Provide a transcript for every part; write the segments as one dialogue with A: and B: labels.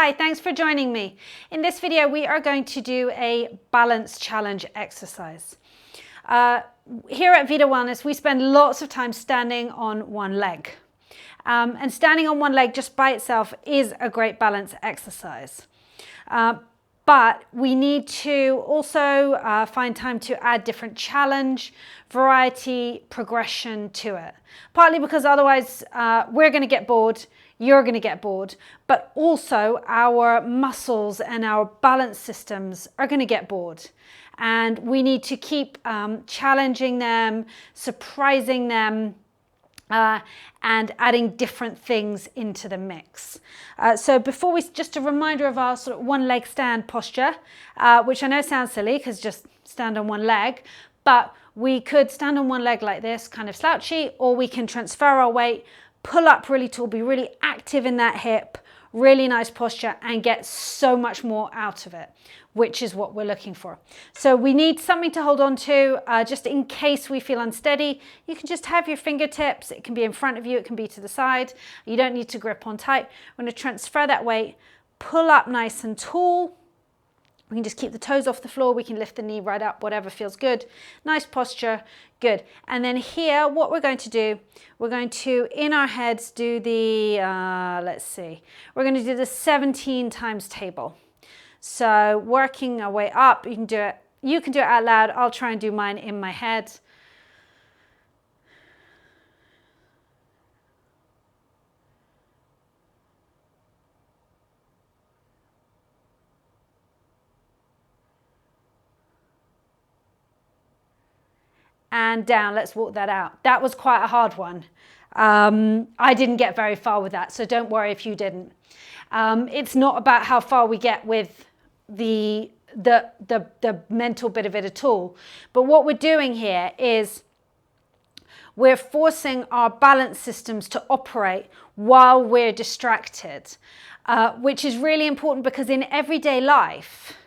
A: Hi, thanks for joining me. In this video, we are going to do a balance challenge exercise. Here at Vida Wellness, we spend lots of time standing on one leg. And standing on one leg just by itself is a great balance exercise. But we need to also find time to add different challenge, variety, progression to it. Partly because otherwise we're going to get bored, you're going to get bored, but also our muscles and our balance systems are going to get bored. And we need to keep challenging them, surprising them, and adding different things into the mix. So before we, just a reminder of our sort of one leg stand posture, which I know sounds silly because just stand on one leg, but we could stand on one leg like this, kind of slouchy, or we can transfer our weight, pull up really tall, be really active in that hip, really nice posture, and get so much more out of it, which is what we're looking for. So we need something to hold on to just in case we feel unsteady. You can just have your fingertips. It can be in front of you. It can be to the side. You don't need to grip on tight. We're going to transfer that weight, pull up nice and tall. We can just keep the toes off the floor. We can lift the knee right up, whatever feels good. Nice posture, good. And then here, what we're going to do, we're going to, in our heads, do the, let's see, we're going to do the 17 times table. So working our way up, you can do it out loud. I'll try and do mine in my head. And down, let's walk that out. That was quite a hard one. I didn't get very far with that, so don't worry if you didn't. It's not about how far we get with the mental bit of it at all. But what we're doing here is we're forcing our balance systems to operate while we're distracted, which is really important because in everyday life,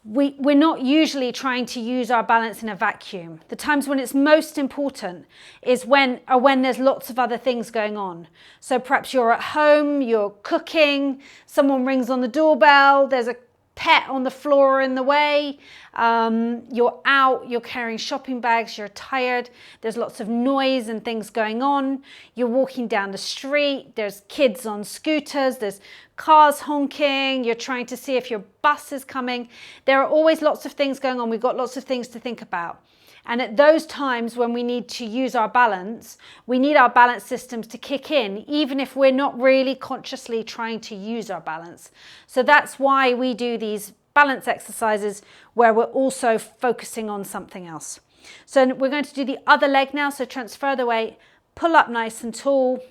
A: we're not usually trying to use our balance in a vacuum. The times when it's most important is when there's lots of other things going on. So perhaps you're at home, you're cooking, someone rings on the doorbell, there's a pet on the floor in the way, you're out, you're carrying shopping bags, you're tired, there's lots of noise and things going on, you're walking down the street, there's kids on scooters, there's cars honking, you're trying to see if your bus is coming. There are always lots of things going on. We've got lots of things to think about. And at those times when we need to use our balance, we need our balance systems to kick in, even if we're not really consciously trying to use our balance. So that's why we do these balance exercises where we're also focusing on something else. So we're going to do the other leg now. So transfer the weight, pull up nice and tall,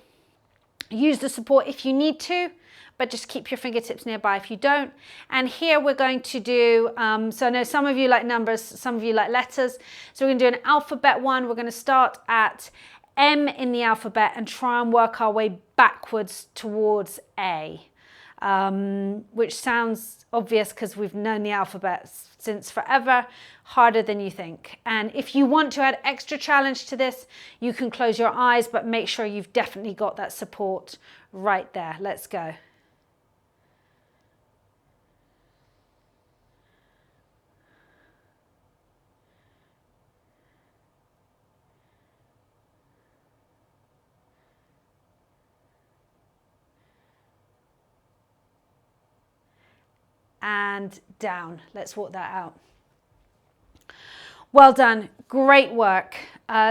A: use the support if you need to, but just keep your fingertips nearby if you don't. And here we're going to do, so I know some of you like numbers, some of you like letters. So we're going to do an alphabet one. We're going to start at M in the alphabet and try and work our way backwards towards A, which sounds obvious because we've known the alphabet since forever, harder than you think. And if you want to add extra challenge to this, you can close your eyes, but make sure you've definitely got that support right there. Let's go. And down. Let's walk that out. Well done. Great work.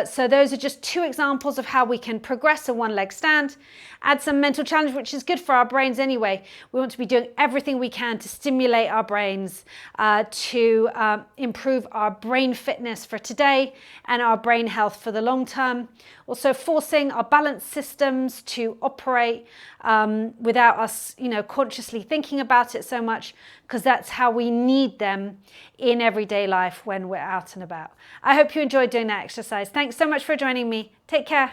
A: So those are just two examples of how we can progress a one leg stand, add some mental challenge, which is good for our brains anyway. We want to be doing everything we can to stimulate our brains, to improve our brain fitness for today and our brain health for the long term. Also forcing our balance systems to operate without us, consciously thinking about it so much, because that's how we need them in everyday life when we're out and about. I hope you enjoyed doing that exercise. Thanks so much for joining me. Take care.